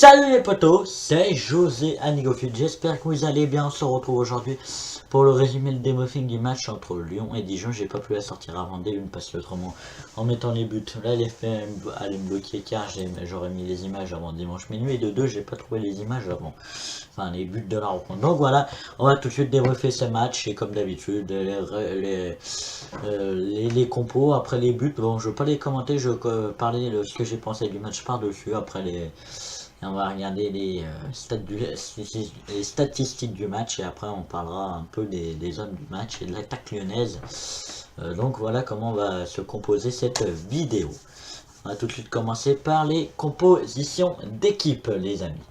Salut les potos, c'est José Anigofield, j'espère que vous allez bien. On se retrouve aujourd'hui pour le résumé le débriefing du match entre Lyon et Dijon. J'ai pas pu la sortir avant dès une parce que autrement en mettant les buts, là les faits allaient me bloquer car j'aurais mis les images avant dimanche minuit et de deux j'ai pas trouvé les images avant, enfin les buts de la rencontre. Donc voilà, on va tout de suite débriefer ce match et comme d'habitude les compos après les buts. Bon, je veux pas les commenter, je veux parler de ce que j'ai pensé du match par dessus après les. Et on va regarder les statistiques du match et après on parlera un peu des hommes du match et de l'attaque lyonnaise. Donc voilà comment va se composer cette vidéo. On va tout de suite commencer par les compositions d'équipe, les amis.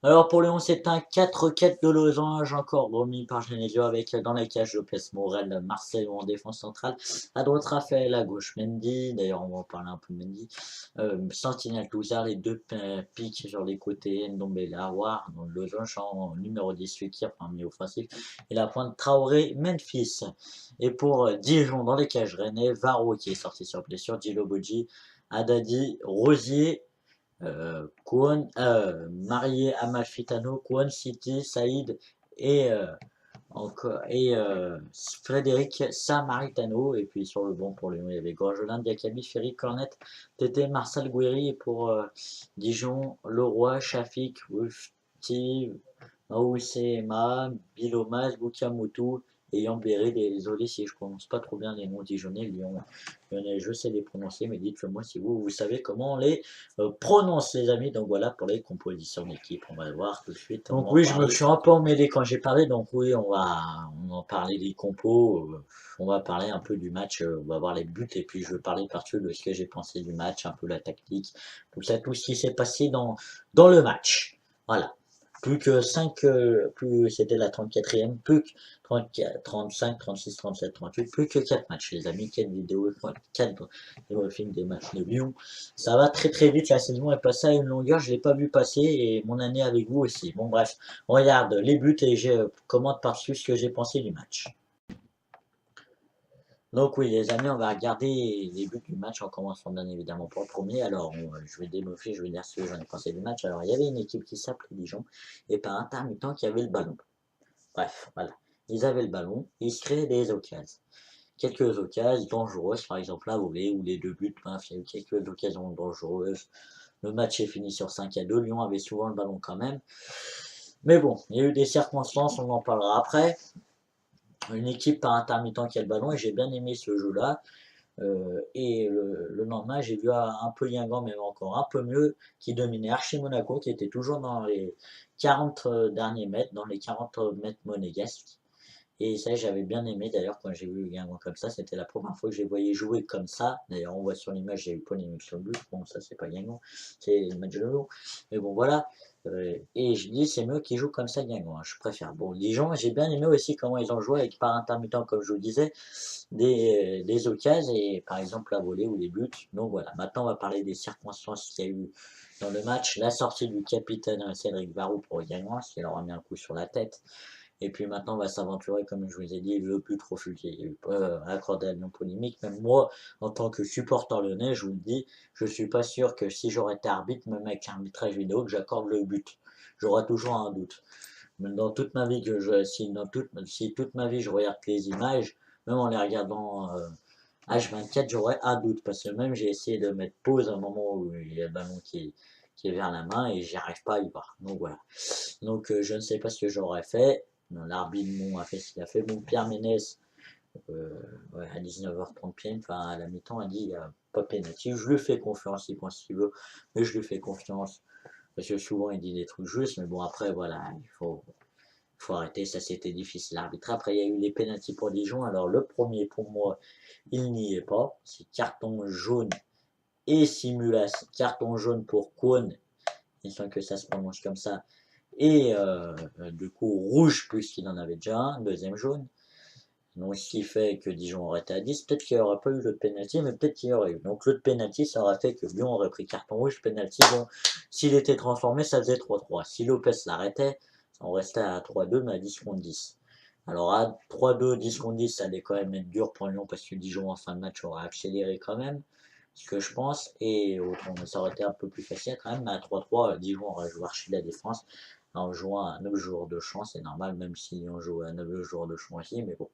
Alors pour Lyon, c'est un 4-4 de losange, encore remis par Genesio avec dans la cage Lopez Morel, Marcel en défense centrale. À droite, Raphaël, à gauche, Mendy. D'ailleurs, on va en parler un peu de Mendy. Sentinelle Touzard, les deux piques sur les côtés, Ndombele, War, dans le losange en numéro 10, Fekir, en milieu offensif. Et la pointe Traoré, Memphis. Et pour Dijon, dans les cages Rennais, Varro qui est sorti sur blessure, Djilo Bodji, Haddadi, Rosier. Kwon, marié Amalfitano, Kwon City, Saïd et, Frédéric Samaritano. Et puis sur le banc pour Lyon, il y avait Gorgelin, Diakabi, Ferry, Cornet, Tété, Marcel Gouiri. Et pour Dijon, Leroy, Shafik, Wufti, Maoussema, Bilomas, Bukamutu et Yambéré. Désolé si je prononce pas trop bien les noms dijonnais, lyonnais, je sais les prononcer, mais dites-le moi si vous savez comment on les prononce, les amis. Donc voilà pour les compositions d'équipe, on va le voir tout de suite. Donc oui, je me suis un peu emmêlé quand j'ai parlé, donc oui, on va parler des compos, on va parler un peu du match, on va voir les buts et puis je vais parler par-dessus de ce que j'ai pensé du match, un peu la tactique, tout ça, tout ce qui s'est passé dans le match. Voilà. Plus que 5, plus c'était la 34e, plus que 34, 35, 36, 37, 38, plus que 4 matchs, les amis, 4 vidéos, 4 films des matchs de Lyon. Ça va très très vite, la saison est passée à une longueur, je ne l'ai pas vu passer et mon année avec vous aussi. Bon bref, on regarde les buts et je commente par-dessus ce que j'ai pensé du match. Donc oui les amis, on va regarder les buts du match en commençant bien évidemment pour le premier. Alors je vais débriefer, je vais dire ce que j'en ai pensé du match. Alors il y avait une équipe qui s'appelait Dijon et par intermittent qui avait le ballon. Bref, voilà. Ils avaient le ballon, ils se créaient des occasions. Quelques occasions dangereuses, par exemple la volée ou les deux buts, bref, il y a eu quelques occasions dangereuses. Le match est fini sur 5-2, Lyon avait souvent le ballon quand même. Mais bon, il y a eu des circonstances, on en parlera après. Une équipe par intermittent qui a le ballon et j'ai bien aimé ce jeu-là. Et le lendemain, j'ai vu un peu Guingamp, mais encore un peu mieux, qui dominait Archie Monaco, qui était toujours dans les 40 derniers mètres, dans les 40 mètres monégasques. Et ça, j'avais bien aimé d'ailleurs quand j'ai vu Guingamp comme ça. C'était la première fois que je les voyais jouer comme ça. D'ailleurs, on voit sur l'image, j'ai eu polémique sur le but. Bon, ça, c'est pas Guingamp, c'est le match de l'eau. Mais bon, voilà. Et je dis, c'est mieux qu'ils jouent comme ça, Guingamp. Je préfère. Bon, Dijon, j'ai bien aimé aussi comment ils ont joué avec par intermittent, comme je vous disais, des occasions et par exemple la volée ou les buts. Donc voilà. Maintenant, on va parler des circonstances qu'il y a eu dans le match. La sortie du capitaine Cédric Barou pour Guingamp, qui leur a mis un coup sur la tête. Et puis maintenant, on va s'aventurer, comme je vous ai dit, le but refusé, accordé à Lyon polémique. Même moi, en tant que supporter lyonnais, je vous le dis, je suis pas sûr que si j'aurais été arbitre, même avec l'arbitrage vidéo, que j'accorde le but. J'aurai toujours un doute. Même dans toute ma vie, si toute ma vie je regarde les images, même en les regardant H24, j'aurais un doute. Parce que même j'ai essayé de mettre pause à un moment où il y a le ballon qui est vers la main et j'y arrive pas à y voir. Donc voilà. Donc je ne sais pas ce que j'aurais fait. L'arbitre a fait ce qu'il a fait. Bon, Pierre Ménès, ouais, à 19h30 PM, enfin à la mi-temps, a dit il n'y a pas pénalty. Je lui fais confiance, il pense ce qu'il veut, mais je lui fais confiance. Parce que souvent il dit des trucs justes, mais bon après voilà, il faut arrêter, ça c'était difficile à arbitrer. Après il y a eu les pénaltys pour Dijon. Alors le premier pour moi, il n'y est pas. C'est carton jaune et simulation. Carton jaune pour Kwon, il semble que ça se prononce comme ça. Et du coup, rouge puisqu'il en avait déjà un, deuxième jaune. Donc ce qui fait que Dijon aurait été à 10. Peut-être qu'il n'y aurait pas eu l'autre penalty, mais peut-être qu'il y aurait eu. Donc l'autre penalty, ça aurait fait que Lyon aurait pris carton rouge, penalty. Bon, s'il était transformé, ça faisait 3-3. Si Lopez l'arrêtait, on restait à 3-2, mais à 10 contre 10. Alors à 3-2, 10 contre 10, ça allait quand même être dur pour Lyon parce que Dijon en fin de match aurait accéléré quand même. ce que je pense, et ça aurait été un peu plus facile quand même, mais à 3-3, Dijon aurait joué archi la défense en jouant à 9 joueurs de champ, c'est normal, même si on joue à 9 joueurs de champ aussi, mais bon,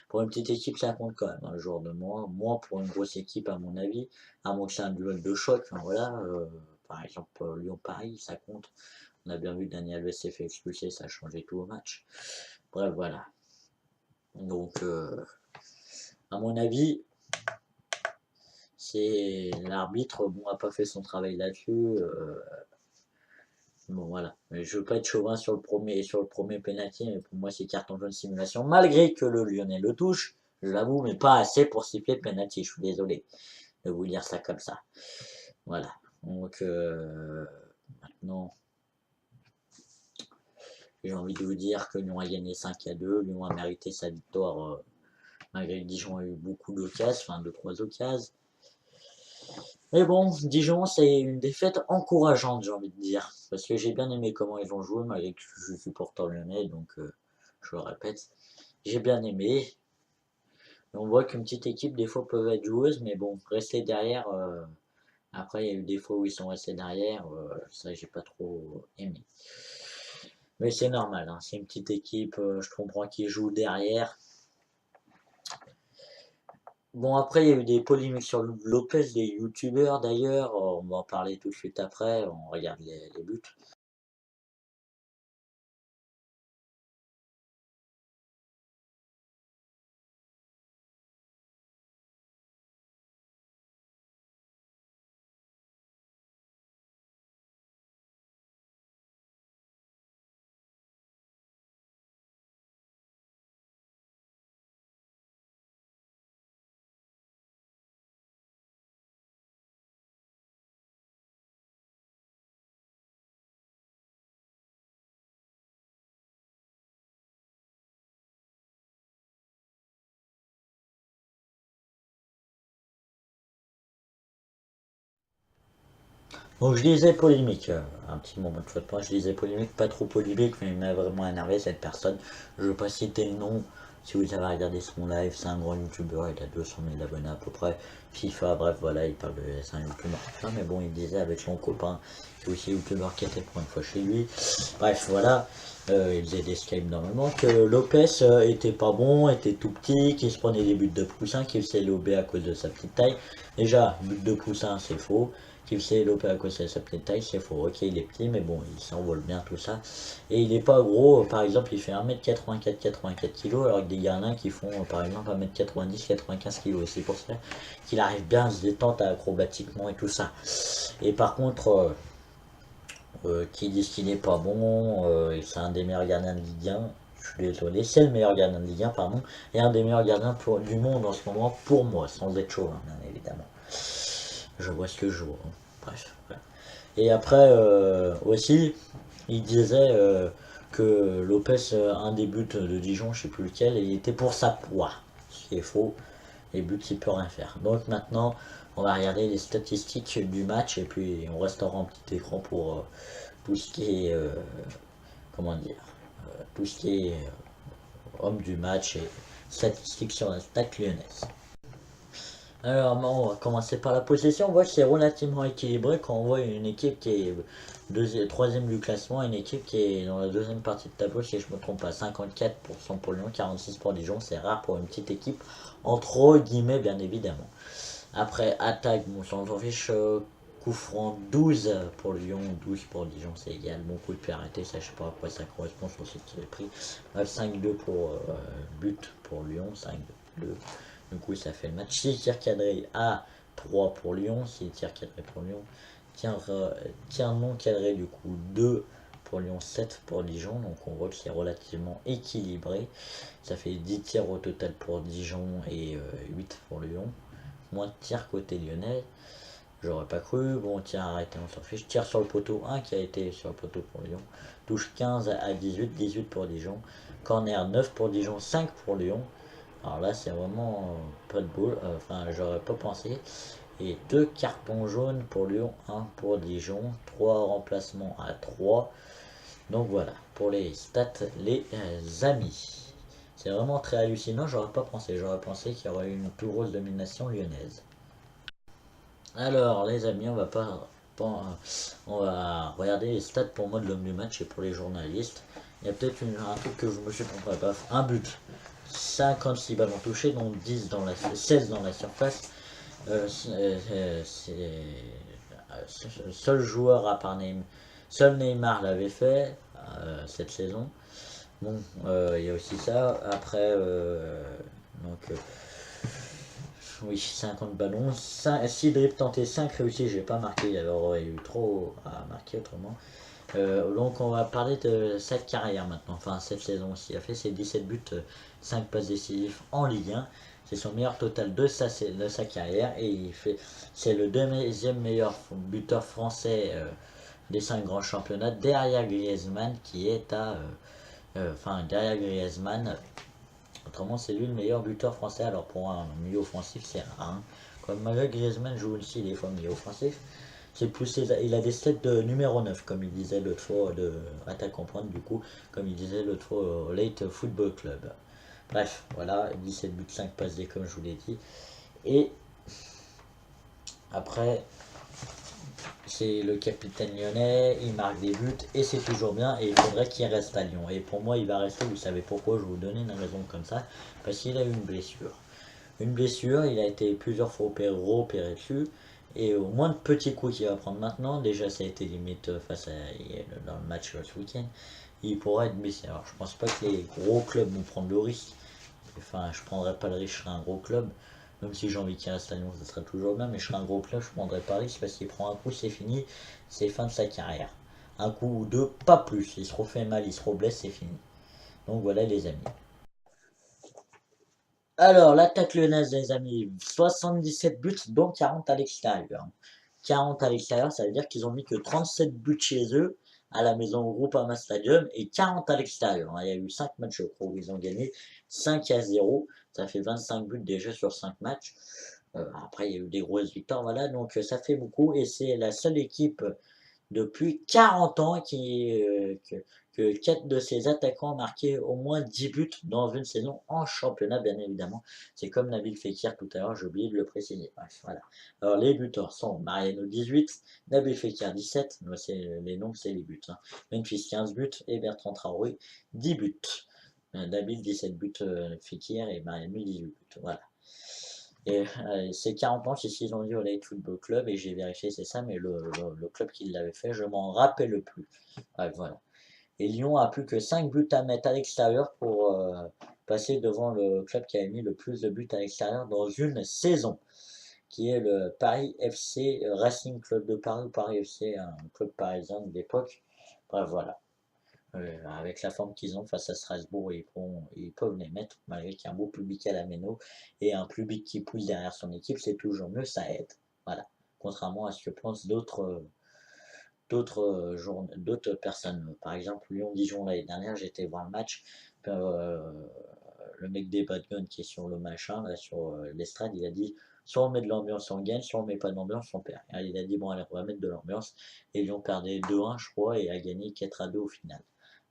pour une petite équipe, ça compte quand même, un joueur de moins pour une grosse équipe, à mon avis, à moins que c'est un duel de choc, enfin, voilà, par exemple, Lyon-Paris, ça compte. On a bien vu que Daniel Alves s'est fait expulser, ça a changé tout au match. Bref, voilà. Donc, à mon avis, c'est l'arbitre, bon, a pas fait son travail là-dessus. Bon, voilà. Mais je veux pas être chauvin sur le premier penalty, mais pour moi, c'est carton jaune simulation, malgré que le Lyonnais le touche, je l'avoue, mais pas assez pour siffler penalty. Je suis désolé de vous dire ça comme ça. Voilà. Donc, maintenant, j'ai envie de vous dire que Lyon a gagné 5-2. Lyon a mérité sa victoire, malgré que Dijon a eu beaucoup d'occasions, enfin 2-3 occasions. Mais bon, Dijon, c'est une défaite encourageante, j'ai envie de dire. Parce que j'ai bien aimé comment ils ont joué, malgré que je suis supporter lyonnais, donc je le répète. J'ai bien aimé. On voit qu'une petite équipe, des fois, peut être joueuse, mais bon, rester derrière. Après, il y a eu des fois où ils sont restés derrière. Ça, j'ai pas trop aimé. Mais c'est normal, hein, c'est une petite équipe, je comprends qu'ils jouent derrière. Bon, après, il y a eu des polémiques sur Lopez, des youtubeurs d'ailleurs. On va en parler tout de suite après. On regarde les buts. Donc, je disais polémique, un petit moment de flottement. Je disais polémique, pas trop polémique, mais il m'a vraiment énervé cette personne. Je ne veux pas citer le nom. Si vous avez regardé son live, c'est un grand youtubeur, il a 200 000 abonnés à peu près. FIFA, bref, voilà, il parle de. C'est un youtubeur. Mais bon, il disait avec son copain, qui est aussi youtubeur qui était pour une fois chez lui. Bref, voilà. Il faisait des Skype normalement, que Lopez était pas bon, était tout petit, qu'il se prenait des buts de poussin, qu'il s'est lobé à cause de sa petite taille. Déjà, but de poussin, c'est faux. Qu'il s'est lobé à cause de sa petite taille, c'est faux. Ok, il est petit, mais bon, il s'envole bien tout ça. Et il est pas gros, par exemple, il fait 1m84, 84 kg, alors que des gardiens qui font par exemple 1m90, 95 kg. Et c'est pour ça qu'il arrive bien à se détendre acrobatiquement et tout ça. Et par contre, qui disent qu'il n'est pas bon, c'est un des meilleurs gardiens de Ligue 1. Je suis désolé, c'est le meilleur gardien de Ligue 1, pardon, et un des meilleurs gardiens du monde en ce moment, pour moi, sans être chaud, bien évidemment. Je vois ce que je vois, hein. Bref. Voilà. Et après, aussi, il disait que Lopez, un des buts de Dijon, je sais plus lequel, il était pour sa poids. Ce qui est faux. Les buts, il peut rien faire. Donc maintenant, on va regarder les statistiques du match et puis on restera en petit écran pour tout ce qui est, comment dire, tout ce qui est homme du match et statistiques sur la stat lyonnaise. Alors, on va commencer par la possession. On voit que c'est relativement équilibré quand on voit une équipe qui est troisième du classement, une équipe qui est dans la deuxième partie de tableau, si je me trompe pas, 54% pour Lyon, 46% pour Dijon. C'est rare pour une petite équipe, entre guillemets, bien évidemment. Après, attaque, bon, on s'en fiche. Coup franc, 12 pour Lyon, 12 pour Dijon, c'est égal. Bon coup de pied arrêté, ça je sais pas à quoi ça correspond sur ce qu'il est pris. Bref, 5-2 pour but pour Lyon, 5-2. Du coup, ça fait le match. 6 tirs cadrés à 3 pour Lyon, 6 tirs cadrés pour Lyon. Tirs non cadrés, du coup, 2 pour Lyon, 7 pour Dijon. Donc, on voit que c'est relativement équilibré. Ça fait 10 tirs au total pour Dijon et 8 pour Lyon. Moins de tirs côté lyonnais. J'aurais pas cru. Bon, tir arrêté, on s'en fiche. Tir sur le poteau, 1 qui a été sur le poteau pour Lyon. Touche 15 à 18, 18 pour Dijon. Corner 9 pour Dijon, 5 pour Lyon. Alors là, c'est vraiment pas de boule. Enfin, j'aurais pas pensé. Et 2 cartons jaunes pour Lyon, 1 pour Dijon. 3 remplacements à 3. Donc voilà, pour les stats, les amis. C'est vraiment très hallucinant, j'aurais pas pensé. J'aurais pensé qu'il y aurait une plus grosse domination lyonnaise. Alors, les amis, on va regarder les stats pour moi de l'homme du match et pour les journalistes. Il y a peut-être un truc que je me suis trompé. Bref, un but, 56 ballons touchés, dont 16 dans la surface. C'est le seul joueur à part Neymar. Seul Neymar l'avait fait cette saison. Bon, il y a aussi ça. Après, donc, oui, 50 ballons, 6 dribbles tentés, 5 réussis, j'ai pas marqué, il y aurait eu trop à marquer autrement. Donc on va parler de cette carrière maintenant, enfin cette saison aussi. Il a fait ses 17 buts, 5 passes décisives en Ligue 1. C'est son meilleur total de sa carrière et c'est le deuxième meilleur buteur français des 5 grands championnats derrière Griezmann qui est derrière Griezmann. Autrement, c'est lui le meilleur buteur français. Alors pour un milieu offensif, c'est rare, hein. Comme malgré Griezmann joue aussi des fois milieu offensif, c'est plus il a des stats de numéro 9, comme il disait l'autre fois, de attaquant pointe du coup, comme il disait l'autre fois au Late Football Club. Bref, voilà, 17 buts, 5 passes D comme je vous l'ai dit. Et après, c'est le capitaine lyonnais, il marque des buts et c'est toujours bien et il faudrait qu'il reste à Lyon. Et pour moi, il va rester, vous savez pourquoi, je vais vous donner une raison comme ça, parce qu'il a eu une blessure. Une blessure, il a été plusieurs fois opéré dessus. Et au moins de petits coups qu'il va prendre maintenant, déjà ça a été limite dans le match ce week-end, il pourra être blessé. Alors je pense pas que les gros clubs vont prendre le risque. Enfin, je prendrais pas le risque, je serais un gros club. Même si j'ai envie qu'il reste à Lyon, ça serait toujours bien, mais je serais un gros club, je prendrais pas le risque parce qu'il prend un coup, c'est fini, c'est fin de sa carrière. Un coup ou deux, pas plus. Il se refait mal, il se reblesse, c'est fini. Donc voilà les amis. Alors, l'attaque lyonnaise, les amis, 77 buts, dont 40 à l'extérieur. 40 à l'extérieur, ça veut dire qu'ils ont mis que 37 buts chez eux, à la maison au Groupama Stadium, et 40 à l'extérieur. Il y a eu 5 matchs, je crois, où ils ont gagné 5-0. Ça fait 25 buts déjà sur 5 matchs. Après, il y a eu des grosses victoires, voilà, donc ça fait beaucoup, et c'est la seule équipe depuis 40 ans que 4 de ses attaquants ont marqué au moins 10 buts dans une saison en championnat, bien évidemment. C'est comme Nabil Fekir tout à l'heure, j'ai oublié de le préciser. Bref, voilà. Alors, les buteurs sont Mariano 18, Nabil Fekir 17, les noms, c'est les buts, hein. Memphis 15 buts et Bertrand Traoré 10 buts. Nabil 17 buts, Fekir et Mariano 18 buts. Voilà. Et c'est 40 ans qu'ils ont dit au Late Football Club et j'ai vérifié, c'est ça, mais le club qui l'avait fait, je m'en rappelle plus. Ouais, voilà. Et Lyon a plus que 5 buts à mettre à l'extérieur pour passer devant le club qui a mis le plus de buts à l'extérieur dans une saison, qui est le Paris FC Racing Club de Paris ou Paris FC, un club parisien de l'époque. Bref, voilà. Avec la forme qu'ils ont face à Strasbourg, ils peuvent les mettre, malgré qu'il y a un beau public à la Méno et un public qui pousse derrière son équipe, c'est toujours mieux, ça aide. Voilà. Contrairement à ce que pensent d'autres personnes. Par exemple, Lyon-Dijon l'année dernière, j'étais voir le match. euh, le mec des Bad Guns qui est sur le machin, là, sur l'estrade, il a dit soit on met de l'ambiance, on gagne, soit on met pas d'ambiance, on perd. Et il a dit bon, allez, on va mettre de l'ambiance. Et Lyon perdait 2-1, je crois, et a gagné 4-2 au final.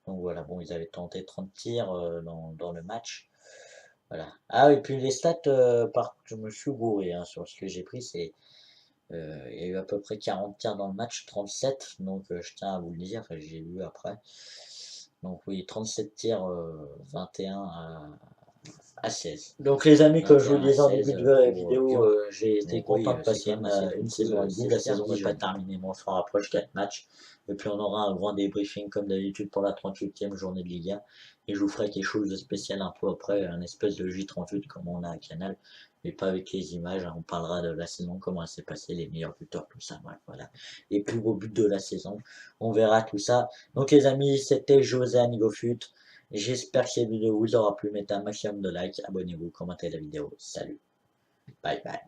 Donc voilà, bon, ils avaient tenté 30 tirs dans le match. Voilà. Ah, et puis les stats, je me suis gouré hein, sur ce que j'ai pris, il y a eu à peu près 40 tirs dans le match, 37, donc je tiens à vous le dire, enfin, j'ai vu après. Donc oui, 37 tirs, 21 à 16. Donc les amis, comme je vous le disais en début de vidéo, j'ai été content de passer une saison avec vous. La saison n'est pas terminée, mais on se rapproche 4 matchs. Et puis on aura un grand débriefing comme d'habitude pour la 38e journée de Ligue 1. Et je vous ferai quelque chose de spécial un peu après, un espèce de J38 comme on a à Canal, mais pas avec les images. On parlera de la saison, comment elle s'est passée, les meilleurs buteurs, tout ça. Bref, voilà. Les plus beaux buts de la saison. On verra tout ça. Donc les amis, c'était José Anigofut. J'espère que cette vidéo vous aura plu. Mettez un maximum de likes, abonnez-vous, commentez la vidéo. Salut. Bye bye.